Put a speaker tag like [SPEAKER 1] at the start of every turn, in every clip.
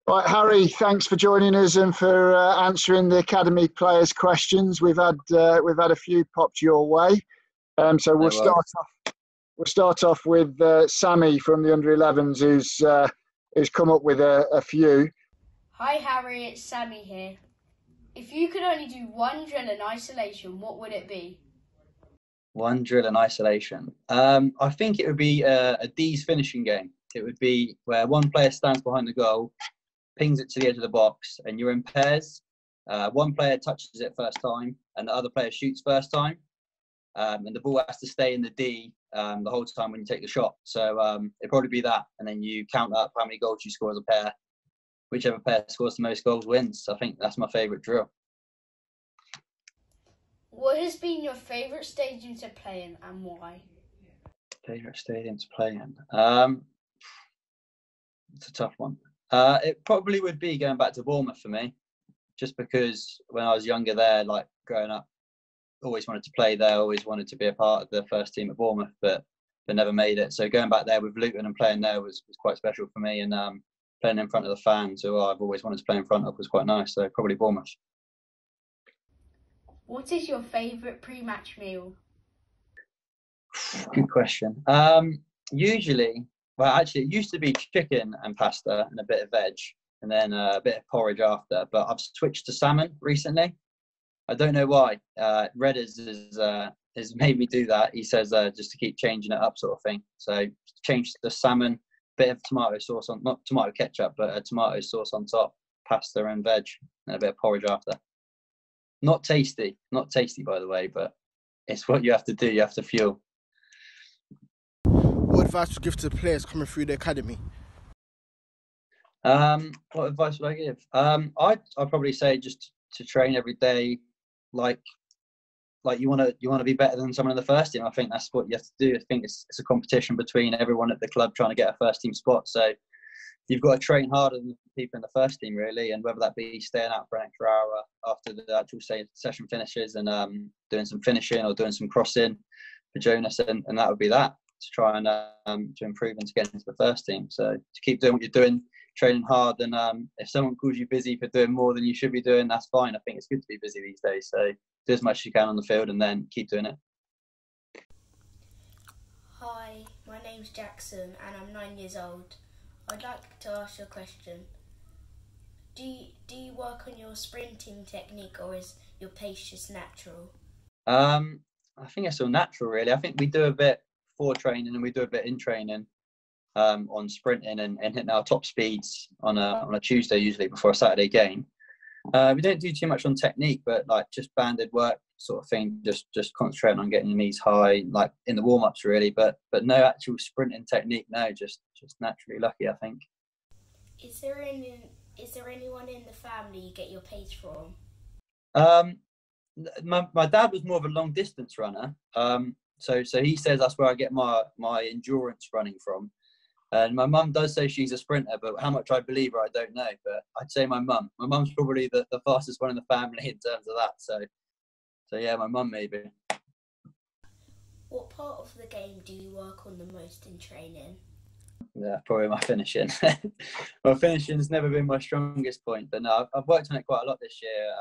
[SPEAKER 1] Right, Harry, thanks for joining us and for answering the academy players' questions. We've had a few popped your way, so
[SPEAKER 2] No worries.
[SPEAKER 1] we'll start off with Sammy from the under-11s, who's come up with a few.
[SPEAKER 3] Hi Harry, it's Sammy here. If you could only do one drill in isolation, what would it be?
[SPEAKER 2] One drill in isolation. I think it would be a D's finishing game. It would be where one player stands behind the goal, pings it to the edge of the box, and you're in pairs. One player touches it first time, and the other player shoots first time. And the ball has to stay in the D the whole time when you take the shot. So it'd probably be that, and then you count up how many goals you score as a pair. Whichever pair scores the most goals wins. I think that's my favourite drill.
[SPEAKER 3] What has been your favourite stadium to play in and why?
[SPEAKER 2] Favourite stadium to play in? It's a tough one. It probably would be going back to Bournemouth for me, just because when I was younger there, like growing up, always wanted to play there, always wanted to be a part of the first team at Bournemouth, but never made it. So going back there with Luton and playing there was quite special for me, and playing in front of the fans who I've always wanted to play in front of was quite nice. So probably Bournemouth.
[SPEAKER 3] What is your favourite pre-match meal?
[SPEAKER 2] Good question. Usually, well, actually, it used to be chicken and pasta and a bit of veg, and then a bit of porridge after. But I've switched to salmon recently. I don't know why. Redders has made me do that. He says just to keep changing it up, sort of thing. So changed to salmon, bit of tomato sauce on, not tomato ketchup, but a tomato sauce on top, pasta and veg, and a bit of porridge after. Not tasty, by the way, but it's what you have to do. You have to fuel.
[SPEAKER 4] What advice would you give to the players coming through the academy?
[SPEAKER 2] What advice would I give? I'd probably say just to train every day, like you want to be better than someone in the first team. I think that's what you have to do. I think it's a competition between everyone at the club trying to get a first team spot. So you've got to train harder than the people in the first team, really, and whether that be staying out for an extra hour after the actual session finishes and doing some finishing or doing some crossing for Jonas, and that would be that, to try and to improve and to get into the first team. So to keep doing what you're doing, training hard, and if someone calls you busy for doing more than you should be doing, that's fine. I think it's good to be busy these days. So do as much as you can on the field and then keep doing it.
[SPEAKER 5] Hi, my name's Jackson and I'm 9 years old. I'd like to ask you a question. Do you work on your sprinting technique, or is your pace just natural?
[SPEAKER 2] I think it's all natural, really. I think we do a bit before training and we do a bit in training on sprinting and hitting our top speeds on a Tuesday, usually before a Saturday game. We don't do too much on technique, but like just banded work sort of thing, just concentrating on getting your knees high, like in the warm-ups, really, but no actual sprinting technique. No, just naturally lucky, I think.
[SPEAKER 5] Is there anyone in the family you get your pace from?
[SPEAKER 2] My dad was more of a long distance runner, so he says that's where I get my endurance running from. And my mum does say she's a sprinter, but how much I believe her, I don't know. But I'd say my mum. My mum's probably the fastest one in the family in terms of that. So yeah, my mum maybe.
[SPEAKER 5] What part of the game do you work on the most in training?
[SPEAKER 2] Yeah, probably my finishing. My finishing's never been my strongest point, but no, I've worked on it quite a lot this year.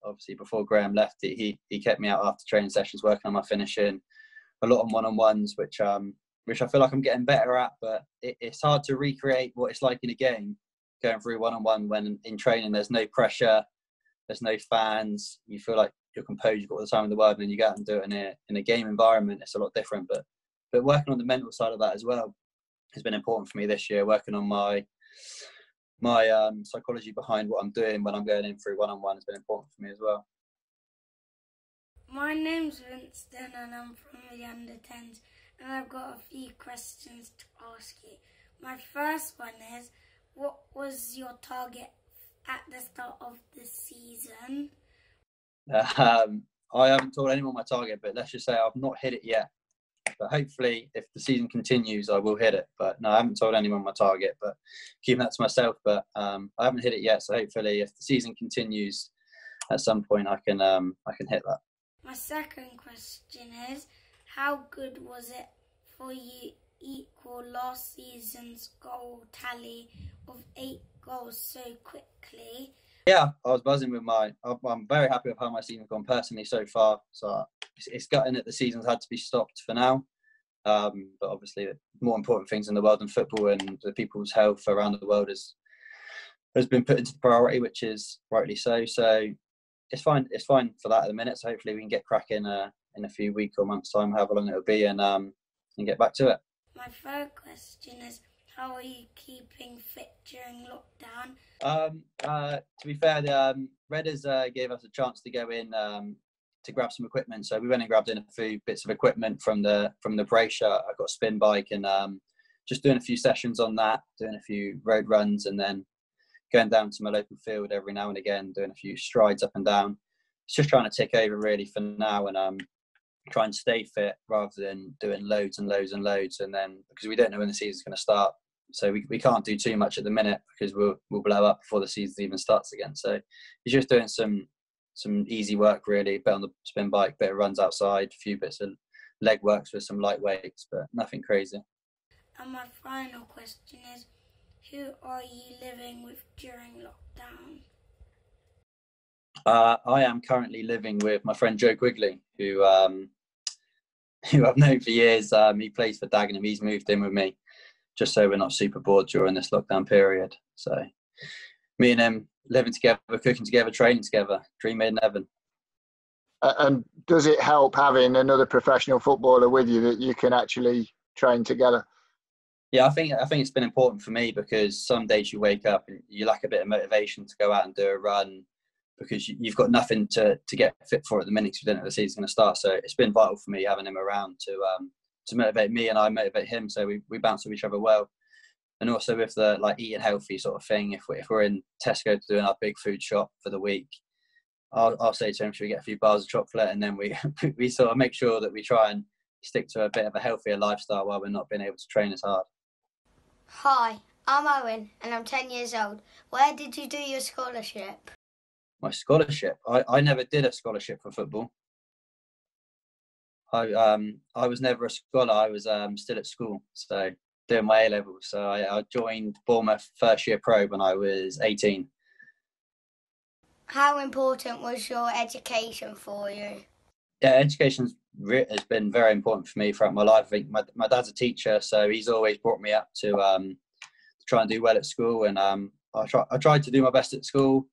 [SPEAKER 2] Obviously, before Graham left, he kept me out after training sessions working on my finishing, a lot on one-on-ones, which I feel like I'm getting better at, but it's hard to recreate what it's like in a game, going through one-on-one when in training there's no pressure, there's no fans, you feel like you're composed, you've got all the time in the world, and then you go out and do it in a game environment. It's a lot different, but working on the mental side of that as well has been important for me this year, working on my psychology behind what I'm doing when I'm going in through one-on-one has been important for me as well.
[SPEAKER 6] My name's Winston and I'm from the under-10s, and I've got a few questions to ask you. My first one is, what was your target at the start of the season?
[SPEAKER 2] I haven't told anyone my target, but let's just say I've not hit it yet. But hopefully, if the season continues, I will hit it. But no, I haven't told anyone my target, but keeping that to myself. But I haven't hit it yet, so hopefully, if the season continues, at some point I can hit that.
[SPEAKER 6] My second question is, how good was it for you equal last season's goal tally of 8 goals so quickly.
[SPEAKER 2] Yeah, I was buzzing with I'm very happy with how my season's gone personally so far. So it's gutting that the season's had to be stopped for now. But obviously, more important things in the world than football, and the people's health around the world has been put into the priority, which is rightly so. So it's fine. It's fine for that at the minute. So hopefully we can get cracking in a few weeks or months' time, however long it'll be, and get back to it.
[SPEAKER 6] My third question is, how are you keeping fit during lockdown?
[SPEAKER 2] To be fair, the Redders gave us a chance to go in to grab some equipment. So we went and grabbed in a few bits of equipment from the bracer. I got a spin bike and just doing a few sessions on that, doing a few road runs, and then going down to my local field every now and again, doing a few strides up and down. It's just trying to tick over really for now and try and stay fit rather than doing loads and loads and loads. And then because we don't know when the season's going to start, so we can't do too much at the minute because we'll blow up before the season even starts again. So it's just doing some easy work really, a bit on the spin bike, bit of runs outside, a few bits of leg works with some light weights, but nothing crazy.
[SPEAKER 6] And my final question is, who are you living with during lockdown?
[SPEAKER 2] I am currently living with my friend Joe Quigley, who I've known for years. He plays for Dagenham. He's moved in with me just so we're not super bored during this lockdown period. So me and him living together, cooking together, training together, dream made in heaven.
[SPEAKER 1] And does it help having another professional footballer with you that you can actually train together?
[SPEAKER 2] Yeah, I think it's been important for me because some days you wake up and you lack a bit of motivation to go out and do a run because you've got nothing to get fit for at the minute because you don't know the season's going to start. So it's been vital for me having him around to motivate me and I motivate him. So we bounce off each other well. And also with the eating healthy sort of thing, if we're in Tesco doing our big food shop for the week, I'll say to him, should we get a few bars of chocolate? And then we sort of make sure that we try and stick to a bit of a healthier lifestyle while we're not being able to train as hard.
[SPEAKER 7] Hi, I'm Owen and I'm 10 years old. Where did you do your scholarship?
[SPEAKER 2] My scholarship? I never did a scholarship for football. I was never a scholar. I was still at school, so doing my A-levels. So I joined Bournemouth first year pro when I was 18.
[SPEAKER 7] How important was your education for you?
[SPEAKER 2] Yeah, education has been very important for me throughout my life. I think my dad's a teacher, so he's always brought me up to try and do well at school. And I tried to do my best at school.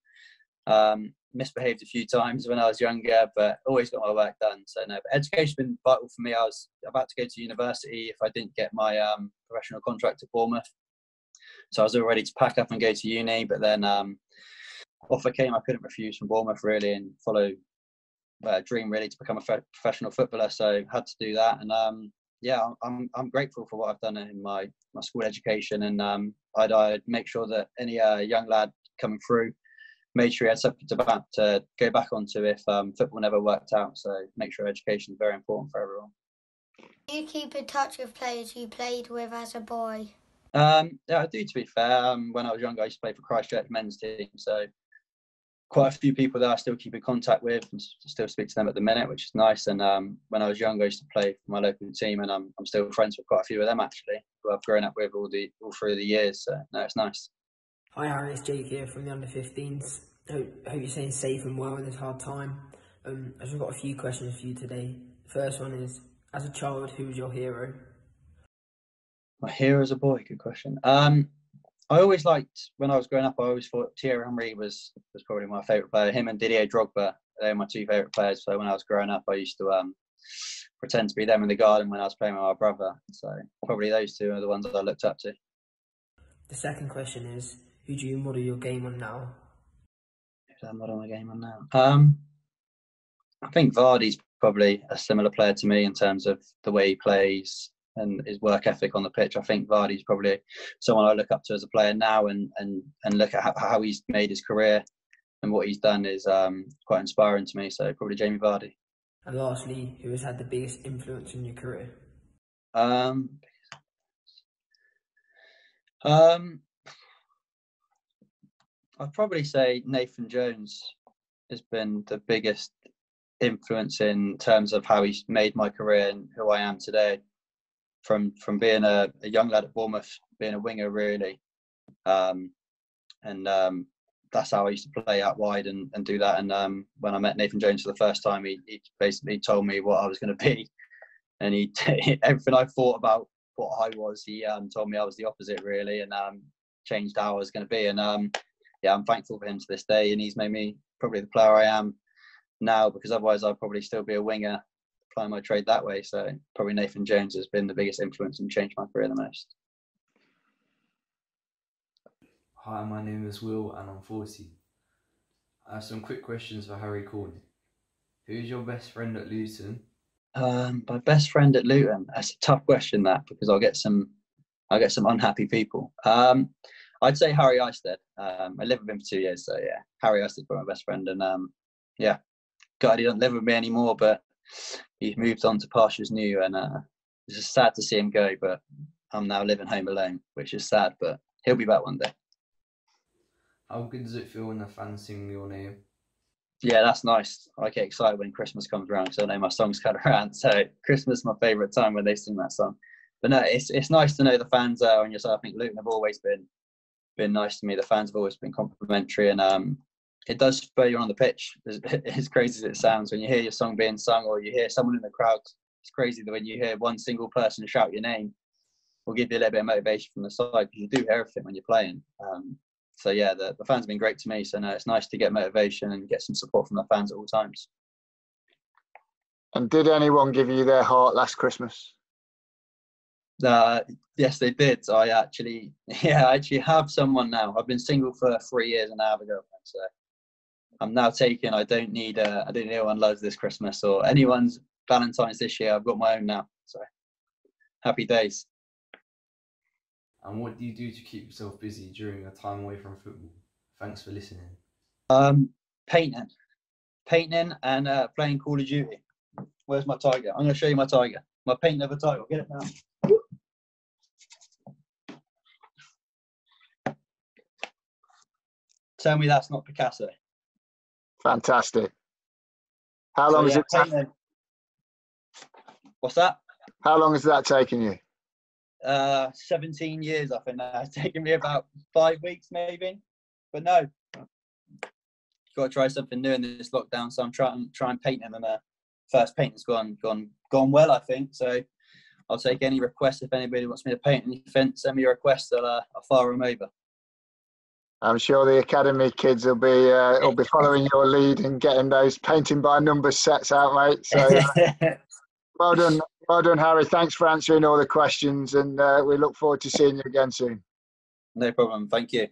[SPEAKER 2] Misbehaved a few times when I was younger, but always got my work done. So no, but education's been vital for me. I was about to go to university if I didn't get my professional contract at Bournemouth. So I was all ready to pack up and go to uni, but then offer came I couldn't refuse from Bournemouth really and follow a dream really to become a professional footballer. So had to do that, and I'm grateful for what I've done in my school education, and I'd make sure that any young lad coming through made sure he had something to go back onto if football never worked out. So make sure education is very important for everyone.
[SPEAKER 7] Do you keep in touch with players you played with as a boy?
[SPEAKER 2] Yeah, I do, to be fair. When I was younger, I used to play for Christchurch men's team, so quite a few people that I still keep in contact with and still speak to them at the minute, which is nice. And when I was younger, I used to play for my local team, and I'm still friends with quite a few of them actually, who I've grown up with all through the years. So no, it's nice.
[SPEAKER 8] Hi Harry, it's Jake here from the under-15s. Hope you're staying safe and well in this hard time. I've just got a few questions for you today. The first one is, as a child, who was your hero?
[SPEAKER 2] My hero as a boy, good question. I always liked, when I was growing up, I always thought Thierry Henry was probably my favourite player. Him and Didier Drogba, they were my two favourite players. So when I was growing up, I used to pretend to be them in the garden when I was playing with my brother. So probably those two are the ones that I looked up to.
[SPEAKER 8] The second question is, who do you model your game on now?
[SPEAKER 2] Who do I model my game on now? I think Vardy's probably a similar player to me in terms of the way he plays and his work ethic on the pitch. I think Vardy's probably someone I look up to as a player now, and look at how he's made his career and what he's done is quite inspiring to me. So probably Jamie Vardy.
[SPEAKER 8] And lastly, who has had the biggest influence in your career?
[SPEAKER 2] I'd probably say Nathan Jones has been the biggest influence in terms of how he's made my career and who I am today. From being a young lad at Bournemouth, being a winger really, and that's how I used to play out wide and do that. And when I met Nathan Jones for the first time, he basically told me what I was going to be, and he everything I thought about what I was, he told me I was the opposite really, and changed how I was going to be. And yeah, I'm thankful for him to this day, and he's made me probably the player I am now, because otherwise I'd probably still be a winger playing my trade that way. So probably Nathan Jones has been the biggest influence and changed my career the most.
[SPEAKER 9] Hi, my name is Will and I'm 40. I have some quick questions for Harry Cornick. Who's your best friend at Luton?
[SPEAKER 2] My best friend at Luton. That's a tough question, that, because I'll get some unhappy people. I'd say Harry Isted. I lived with him for 2 years, so yeah, Harry Isted was my best friend, and yeah, God, he doesn't live with me anymore, but he's moved on to pastures new, and it's just sad to see him go. But I'm now living home alone, which is sad, but he'll be back one day.
[SPEAKER 9] How good does it feel when the fans sing your name?
[SPEAKER 2] Yeah, that's nice. I get excited when Christmas comes around, because I know my songs come around. So Christmas is my favourite time when they sing that song. But no, it's nice to know the fans are on your side. I think Luton have always been nice to me. The fans have always been complimentary, and it does spur you on the pitch. As crazy as it sounds, when you hear your song being sung or you hear someone in the crowd, it's crazy that when you hear one single person shout your name, will give you a little bit of motivation from the side, because you do hear everything when you're playing. So yeah, the fans have been great to me. So no, it's nice to get motivation and get some support from the fans at all times.
[SPEAKER 1] And did anyone give you their heart last Christmas?
[SPEAKER 2] Yes, they did. I actually have someone now. I've been single for 3 years and I have a girlfriend. So I'm now taken. I don't need anyone loves this Christmas or anyone's Valentine's this year. I've got my own now. So happy days.
[SPEAKER 9] And what do you do to keep yourself busy during your time away from football? Thanks for listening. Painting and playing Call of Duty. Where's my tiger? I'm going to show you my tiger. My painting of a tiger. Get it now. Tell me that's not Picasso.
[SPEAKER 1] Fantastic. How long has it taken?
[SPEAKER 2] What's that?
[SPEAKER 1] How long has that taken you?
[SPEAKER 2] 17 years, I think. It's taken me about 5 weeks, maybe. But no, got to try something new in this lockdown. So I'm trying painting, and first painting's gone well, I think. So I'll take any requests. If anybody wants me to paint anything, send me a request. I'll fire them over. I'm
[SPEAKER 1] sure the academy kids will be following your lead and getting those painting by numbers sets out, mate. So well done, Harry. Thanks for answering all the questions, and we look forward to seeing you again soon.
[SPEAKER 2] No problem. Thank you.